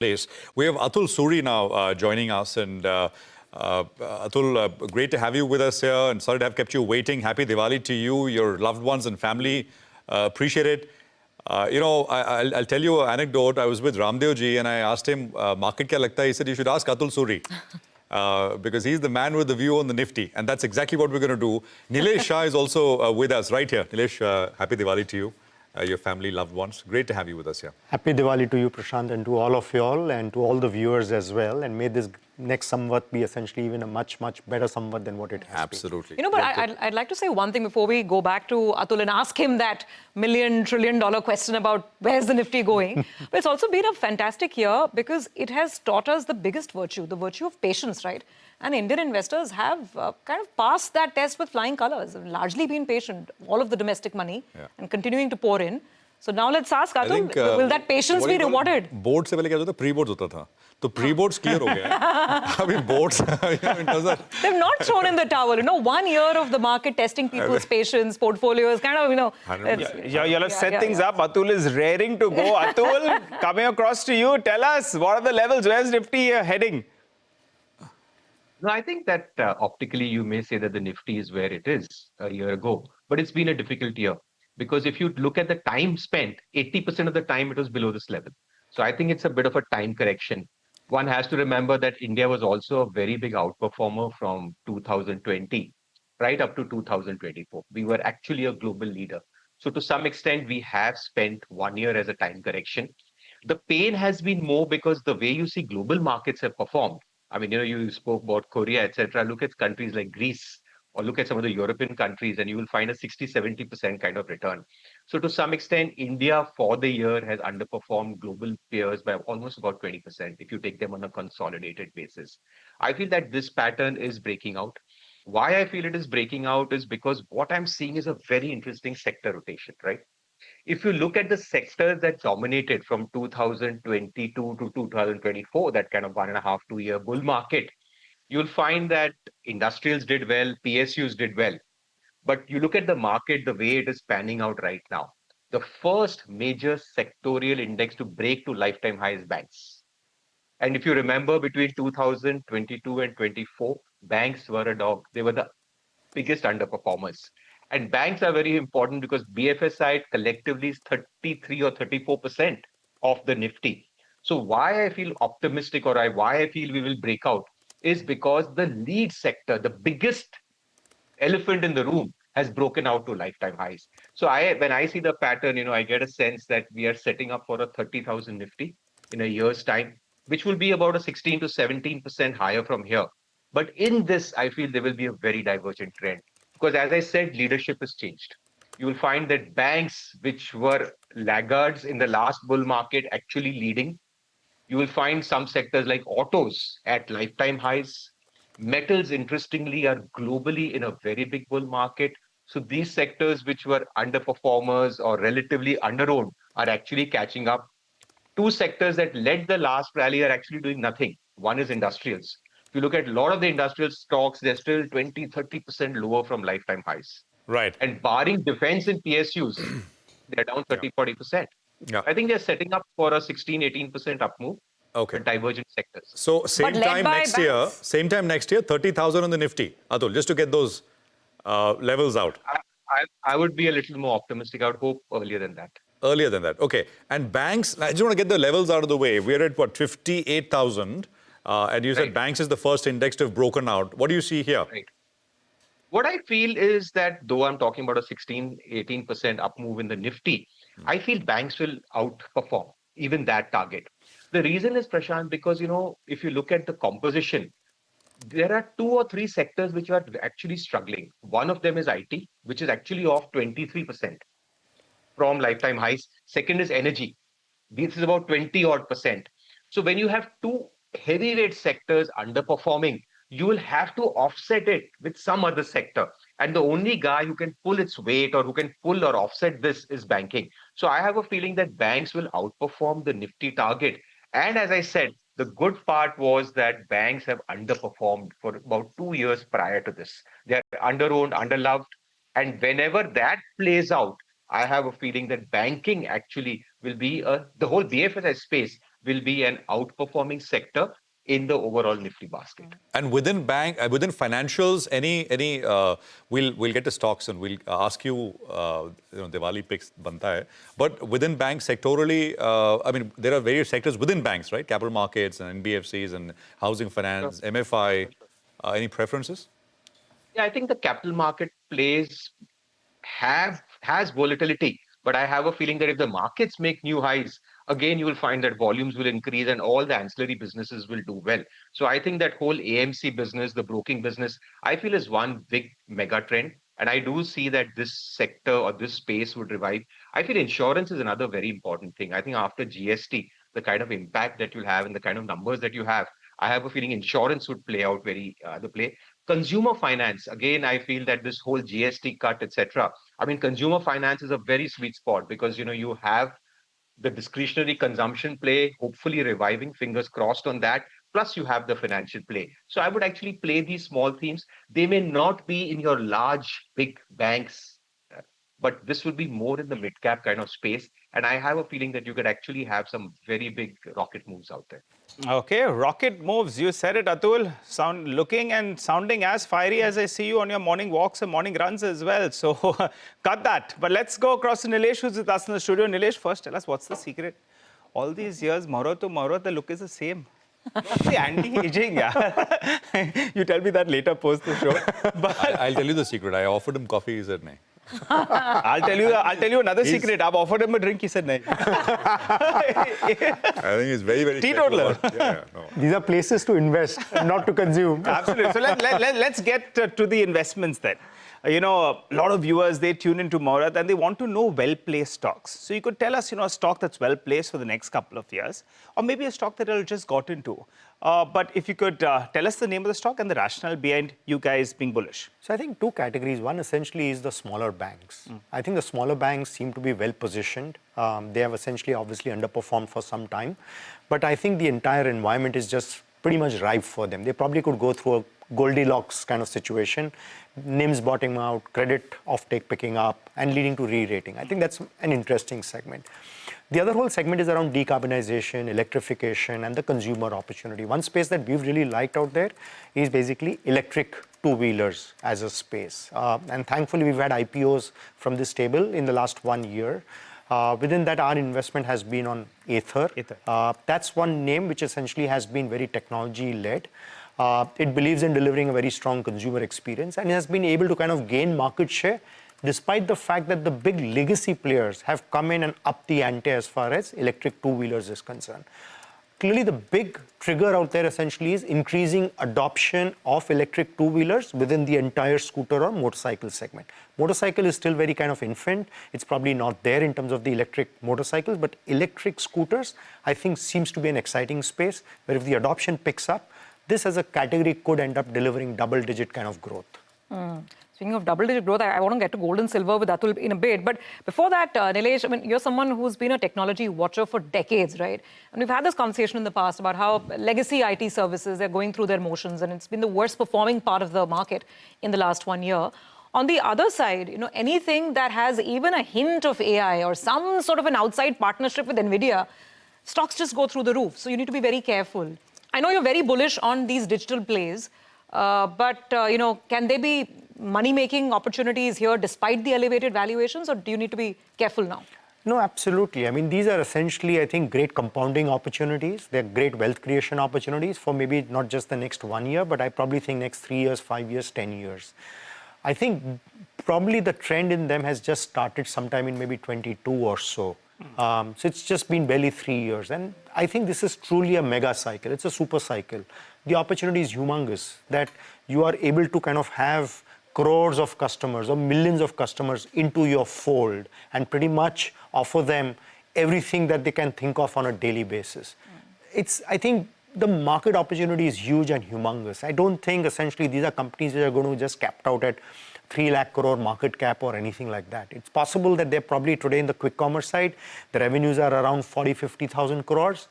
place. We have Atul Suri now joining us. And Atul, great to have you with us here. And sorry to have kept you waiting. Happy Diwali to you, your loved ones and family. Appreciate it. I'll tell you an anecdote. I was with Ramdev ji and I asked him, market kya lagta hai? He said, you should ask Atul Suri. Because he's the man with the view on the Nifty. And that's exactly what we're going to do. Nilesh Shah is also with us right here. Nilesh, happy Diwali to you, your family, loved ones. Great to have you with us here. Happy Diwali to you, Prashant, and to all of you all, and to all the viewers as well. And may this next Samvat be essentially even a much, much better Samvat than what it has Absolutely. been. But I'd like to say one thing before we go back to Atul and ask him that $1 trillion question about where's the Nifty going. But it's also been a fantastic year because it has taught us the biggest virtue, the virtue of patience, right? And Indian investors have kind of passed that test with flying colors, have largely been patient, all of the domestic money, and continuing to pour in. So now let's ask Atul, will that patience be rewarded? Board se pehle kya hota, pre-boards hota tha. So pre-boards clear ho gaya hai. Abhi boards, They've not thrown in the towel. 1 year of the market testing people's patience, portfolios, kind of, You'll have set things up. Atul is raring to go. Atul, coming across to you, tell us, what are the levels? Where's Nifty heading? No, I think that optically you may say that the Nifty is where it is a year ago, but it's been a difficult year because if you look at the time spent, 80% of the time it was below this level. So I think it's a bit of a time correction. One has to remember that India was also a very big outperformer from 2020 right up to 2024. We were actually a global leader. So to some extent, we have spent 1 year as a time correction. The pain has been more because the way you see global markets have performed. I mean, you spoke about Korea, etc. Look at countries like Greece or look at some of the European countries and you will find a 60-70% kind of return. So to some extent, India for the year has underperformed global peers by almost about 20% if you take them on a consolidated basis. I feel that this pattern is breaking out. Why I feel it is breaking out is because what I'm seeing is a very interesting sector rotation, right? If you look at the sectors that dominated from 2022 to 2024, that kind of 1.5, 2 year bull market, you'll find that industrials did well, PSUs did well. But you look at the market, the way it is panning out right now, the first major sectorial index to break to lifetime high is banks. And if you remember between 2022 and 24, banks were a dog. They were the biggest underperformers. And banks are very important because BFSI collectively is 33 or 34% of the Nifty. So why I feel optimistic or why I feel we will break out is because the lead sector, the biggest elephant in the room, has broken out to lifetime highs. So when I see the pattern, I get a sense that we are setting up for a 30,000 Nifty in a year's time, which will be about a 16 to 17% higher from here. But in this, I feel there will be a very divergent trend. Because as I said, leadership has changed. You will find that banks, which were laggards in the last bull market, actually leading. You will find some sectors like autos at lifetime highs. Metals, interestingly, are globally in a very big bull market. So these sectors which were underperformers or relatively underowned are actually catching up. Two sectors that led the last rally are actually doing nothing. One is industrials. If you look at a lot of the industrial stocks, they're still 20, 30% lower from lifetime highs. Right. And barring defense and PSUs, they're down 30, 40%. Yeah. I think they're setting up for a 16, 18% up move. Okay. For divergent sectors. So same time next year, 30,000 on the Nifty. Atul, just to get those levels out. I would be a little more optimistic. I would hope earlier than that. Earlier than that. Okay. And banks, I just want to get the levels out of the way. We're at what, 58,000? And you said banks is the first index to have broken out. What do you see here? Right. What I feel is that though I'm talking about a 16, 18% up move in the Nifty, I feel banks will outperform even that target. The reason is, Prashant, because, if you look at the composition, there are 2 or 3 sectors which are actually struggling. One of them is IT, which is actually off 23% from lifetime highs. Second is energy. This is about 20 odd percent. So when you have 2 heavyweight sectors underperforming, you will have to offset it with some other sector. And the only guy who can pull its weight or who can pull or offset this is banking. So I have a feeling that banks will outperform the Nifty target. And as I said, the good part was that banks have underperformed for about 2 years prior to this. They're underowned, underloved. And whenever that plays out, I have a feeling that banking actually will be the whole BFSI space will be an outperforming sector in the overall Nifty basket. And within within financials, we'll get to stocks and we'll ask you, Diwali picks banta hai. But within banks sectorally, I mean, there are various sectors within banks, right? Capital markets and NBFCs and housing finance, Sure. MFI. Any preferences? Yeah, I think the capital market plays has volatility, but I have a feeling that if the markets make new highs, again you will find that volumes will increase and all the ancillary businesses will do well. So I think that whole AMC business, the broking business, I feel is one big mega trend. And I do see that this sector or this space would revive. I feel insurance is another very important thing. I think after GST, the kind of impact that you'll have and the kind of numbers that you have, I have a feeling insurance would play out the play. Consumer finance, again, I feel that this whole GST cut, etc. I mean, consumer finance is a very sweet spot because you have the discretionary consumption play, hopefully reviving, fingers crossed on that. Plus, you have the financial play. So I would actually play these small themes. They may not be in your large, big banks, but this would be more in the mid cap kind of space. And I have a feeling that you could actually have some very big rocket moves out there. Okay, rocket moves. You said it, Atul. Looking and sounding as fiery as I see you on your morning walks and morning runs as well. So cut that. But let's go across to Nilesh, who's with us in the studio. Nilesh, first tell us what's the secret? All these years, Mahurat to Mahurat, the look is the same. Not the anti-aging, yeah. You tell me that later post the show. But I'll tell you the secret. I offered him coffee. He said no. I'll tell you another secret. I've offered him a drink. He said no. I think he's very, very teetotaler. No. These are places to invest, not to consume. Absolutely. So let's get to the investments then. A lot of viewers, they tune into Mahurat and they want to know well-placed stocks. So you could tell us, a stock that's well-placed for the next couple of years, or maybe a stock that you'll just got into. But if you could tell us the name of the stock and the rationale behind you guys being bullish. So I think two categories. One essentially is the smaller banks. I think the smaller banks seem to be well positioned. They have essentially obviously underperformed for some time. But I think the entire environment is just pretty much ripe for them. They probably could go through a Goldilocks kind of situation, NIMs bottoming out, credit offtake picking up, and leading to re-rating. I think that's an interesting segment. The other whole segment is around decarbonization, electrification, and the consumer opportunity. One space that we've really liked out there is basically electric two-wheelers as a space. And thankfully, we've had IPOs from this table in the last 1 year. Within that, our investment has been on Aether. That's one name which essentially has been very technology-led. It believes in delivering a very strong consumer experience and has been able to kind of gain market share despite the fact that the big legacy players have come in and upped the ante as far as electric two-wheelers is concerned. Clearly, the big trigger out there essentially is increasing adoption of electric two-wheelers within the entire scooter or motorcycle segment. Motorcycle is still very kind of infant. It's probably not there in terms of the electric motorcycles, but electric scooters, I think, seems to be an exciting space where if the adoption picks up, this as a category could end up delivering double-digit kind of growth. Speaking of double-digit growth, I want to get to gold and silver with Atul in a bit. But before that, Nilesh, I mean, you're someone who's been a technology watcher for decades, right? And we've had this conversation in the past about how legacy IT services are going through their motions, and it's been the worst performing part of the market in the last 1 year. On the other side, anything that has even a hint of AI or some sort of an outside partnership with NVIDIA, stocks just go through the roof. So you need to be very careful. I know you're very bullish on these digital plays, but can they be money-making opportunities here despite the elevated valuations, or do you need to be careful now? No, absolutely. I mean, these are essentially, I think, great compounding opportunities. They're great wealth creation opportunities for maybe not just the next 1 year, but I probably think next 3 years, 5 years, 10 years. I think probably the trend in them has just started sometime in maybe 22 or so. So it's just been barely 3 years. And I think this is truly a mega cycle. It's a super cycle. The opportunity is humongous that you are able to kind of have crores of customers or millions of customers into your fold and pretty much offer them everything that they can think of on a daily basis. I think the market opportunity is huge and humongous. I don't think essentially these are companies that are going to just capped out at 3 lakh crore market cap or anything like that. It's possible that they're probably today in the quick commerce side, the revenues are around 40, 50,000 crores.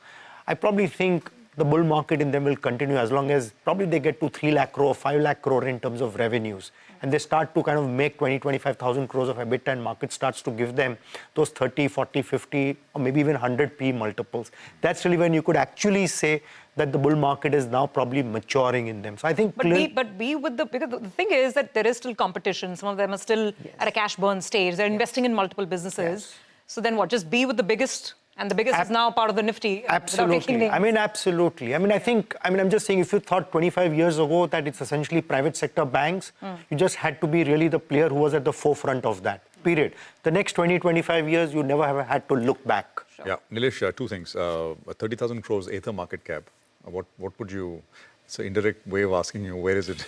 I probably think the bull market in them will continue as long as probably they get to 3 lakh crore, 5 lakh crore in terms of revenues. And they start to kind of make 20, 25,000 crores of EBITDA, and market starts to give them those 30, 40, 50, or maybe even 100 P multiples. That's really when you could actually say that the bull market is now probably maturing in them. So I think... But be with because the thing is that there is still competition. Some of them are still at a cash burn stage. They're investing in multiple businesses. So then what? Just be with the biggest, and the biggest is now part of the Nifty. Absolutely. I mean, absolutely. I mean, I'm just saying, if you thought 25 years ago that it's essentially private sector banks, you just had to be really the player who was at the forefront of that, period. The next 20, 25 years, you never have had to look back. Sure. Yeah, Nilesh, two things. 30,000 crores Aether market cap. What would you... It's an indirect way of asking you, where is it?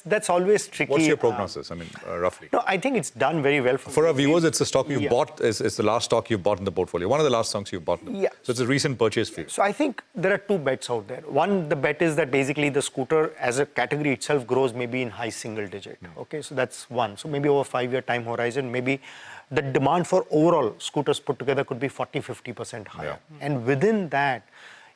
That's always tricky. What's your prognosis? I mean, roughly. No, I think it's done very well. For our viewers, it's a stock you bought. It's the last stock you bought in the portfolio. One of the last stocks you bought. So it's a recent purchase for you. So I think there are two bets out there. One, the bet is that basically the scooter as a category itself grows maybe in high single digit. Okay, so that's one. So maybe over a 5-year time horizon, maybe the demand for overall scooters put together could be 40, 50% higher. And within that,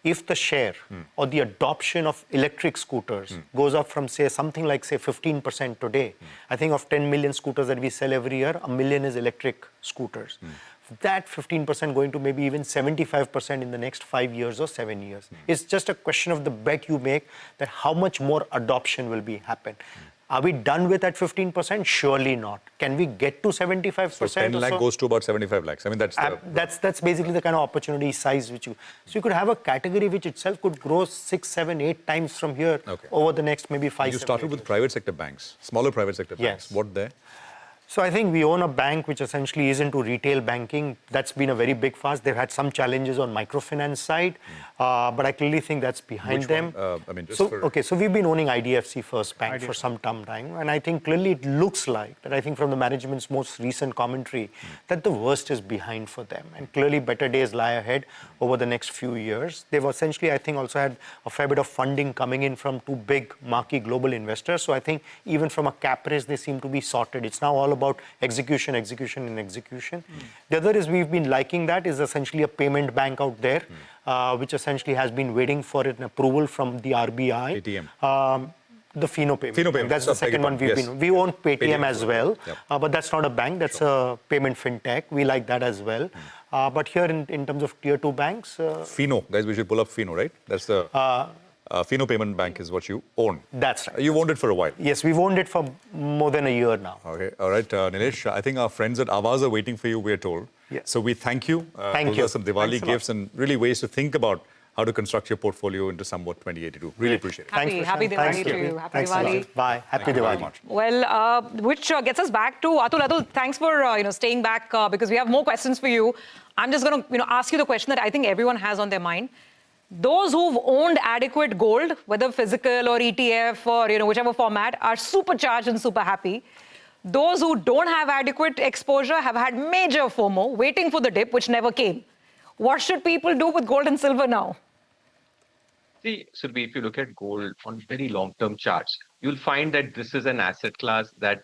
if the share or the adoption of electric scooters goes up from, say, something like, say, 15% today, I think of 10 million scooters that we sell every year, 1 million is electric scooters. That 15% going to maybe even 75% in the next 5 years or 7 years. It's just a question of the bet you make that how much more adoption will be happen. Are we done with that 15%? Surely not. Can we get to 75%? So 10 lakh goes to about 75 lakhs. I mean, that's basically the kind of opportunity size which you... So you could have a category which itself could grow 6, 7, 8 times from here over the next maybe 5 years. You started with private sector banks, smaller private sector banks. What there? So I think we own a bank which essentially is into retail banking. That's been a very big fast. They've had some challenges on microfinance side, but I clearly think that's behind them. I mean, just so we've been owning IDFC First Bank for some time, and I think clearly it looks like that. I think from the management's most recent commentary that the worst is behind for them, and clearly better days lie ahead over the next few years. They've essentially, I think, also had a fair bit of funding coming in from two big marquee global investors. So I think even from a cap raise, they seem to be sorted. It's now all about execution. The other is we've been liking that is essentially a payment bank out there, which essentially has been waiting for an approval from the RBI. Paytm. The Fino payment. That's the second one we've been. We own Paytm as well, but that's not a bank. That's a payment fintech. We like that as well. But here in terms of tier 2 banks, Fino, guys, we should pull up Fino, right? That's the Fino Payment Bank is what you own. That's right. You've owned it for a while. Yes, we've owned it for more than a year now. Okay, all right, Nilesh. I think our friends at Avaz are waiting for you. We're told. Yes. So we thank you. Thank you. Those are some Diwali gifts and really ways to think about how to construct your portfolio into Samvat 2082. Really appreciate it. Happy Diwali to you. Happy Diwali. Bye. Happy Diwali. Well, which gets us back to Atul. Atul, thanks for staying back because we have more questions for you. I'm just going to ask you the question that I think everyone has on their mind. Those who've owned adequate gold, whether physical or ETF or whichever format, are supercharged and super happy. Those who don't have adequate exposure have had major FOMO, waiting for the dip, which never came. What should people do with gold and silver now? See, Surbi, if you look at gold on very long-term charts, you'll find that this is an asset class that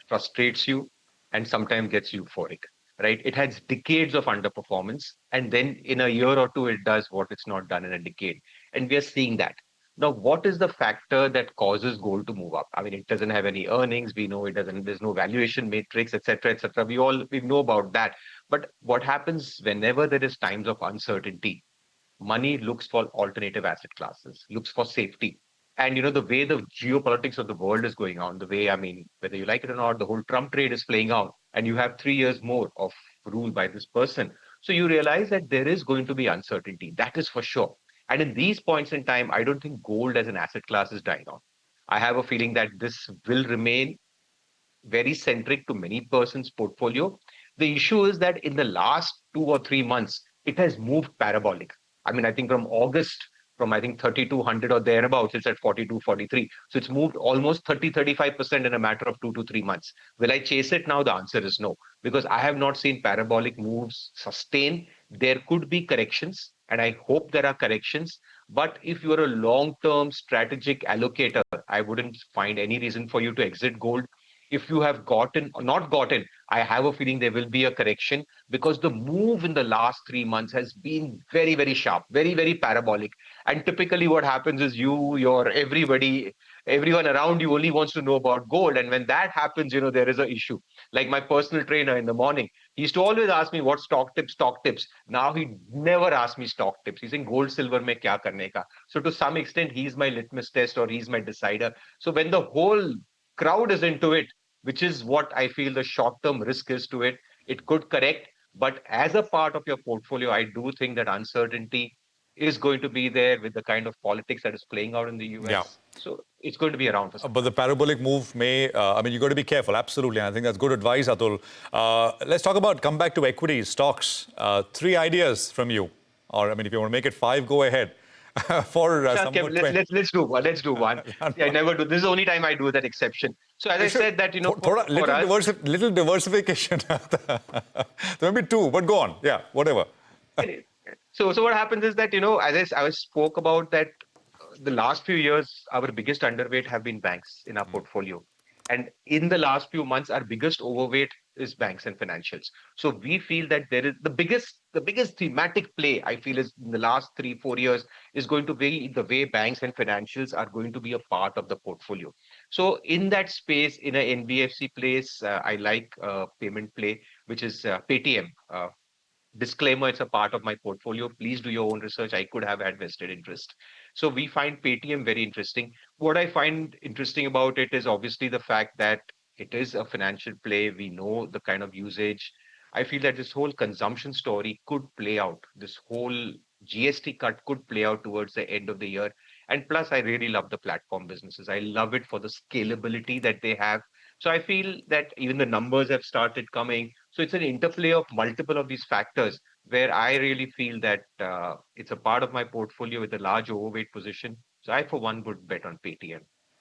frustrates you and sometimes gets euphoric. Right? It has decades of underperformance, and then in a year or two, it does what it's not done in a decade. And we are seeing that. Now, what is the factor that causes gold to move up? I mean, it doesn't have any earnings. We know it doesn't. There's no valuation matrix, etc., etc. We know about that. But what happens whenever there is times of uncertainty? Money looks for alternative asset classes, looks for safety. And the way the geopolitics of the world is going on, the way, I mean, whether you like it or not, the whole Trump trade is playing out, and you have 3 years more of rule by this person. So you realize that there is going to be uncertainty. That is for sure. And in these points in time, I don't think gold as an asset class is dying out. I have a feeling that this will remain very centric to many persons' portfolio. The issue is that in the last 2 or 3 months, it has moved parabolic. I mean, I think from August, from I think 3,200 or thereabouts, it's at 42, 43. So it's moved almost 30, 35% in a matter of 2 to 3 months. Will I chase it now? The answer is no, because I have not seen parabolic moves sustain. There could be corrections, and I hope there are corrections. But if you're a long-term strategic allocator, I wouldn't find any reason for you to exit gold. If you have gotten or not gotten, I have a feeling there will be a correction because the move in the last 3 months has been very, very sharp, very, very parabolic. And typically what happens is everyone around you only wants to know about gold. And when that happens, there is an issue. Like my personal trainer in the morning, he used to always ask me what stock tips, stock tips. Now he never asks me stock tips. He's saying gold, silver mein kya karne ka. So to some extent, he's my litmus test or he's my decider. So when the whole crowd is into it, which is what I feel the short-term risk is to it, it could correct. But as a part of your portfolio, I do think that uncertainty is going to be there with the kind of politics that is playing out in the US. Yeah. So it's going to be around for some But the parabolic move may, you've got to be careful, absolutely. And I think that's good advice, Atul. Let's come back to equities, stocks. 3 ideas from you. Or, if you want to make it 5, go ahead. For let's do one. Let's do one. I never do. This is the only time I do that exception. So as I said that, little diversification. There may be 2, but go on. Yeah, whatever. So what happens is that, as I spoke about that, the last few years, our biggest underweight have been banks in our portfolio. And in the last few months, our biggest overweight is banks and financials. So we feel that there is the biggest thematic play, I feel, is in the last 3-4 years is going to be the way banks and financials are going to be a part of the portfolio. So in that space, in an NBFC place, I like payment play, which is Paytm. Disclaimer, it's a part of my portfolio. Please do your own research. I could have had vested interest. So we find Paytm very interesting. What I find interesting about it is obviously the fact that it is a financial play. We know the kind of usage. I feel that this whole consumption story could play out. This whole GST cut could play out towards the end of the year. And plus, I really love the platform businesses. I love it for the scalability that they have. So I feel that even the numbers have started coming. So it's an interplay of multiple of these factors where I really feel that it's a part of my portfolio with a large overweight position. So I, for one, would bet on Paytm.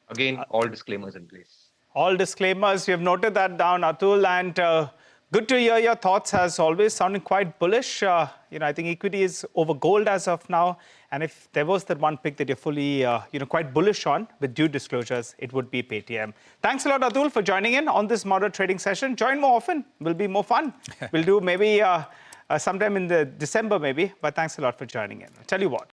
Again, all disclaimers in place. All disclaimers. We have noted that down, Atul. And good to hear your thoughts, as always, sounding quite bullish. I think equity is over gold as of now. And if there was that one pick that you're fully, quite bullish on with due disclosures, it would be Paytm. Thanks a lot, Atul, for joining in on this Mahurat Trading session. Join more often. Will be more fun. We'll do maybe sometime in the December, maybe. But thanks a lot for joining in. I'll tell you what.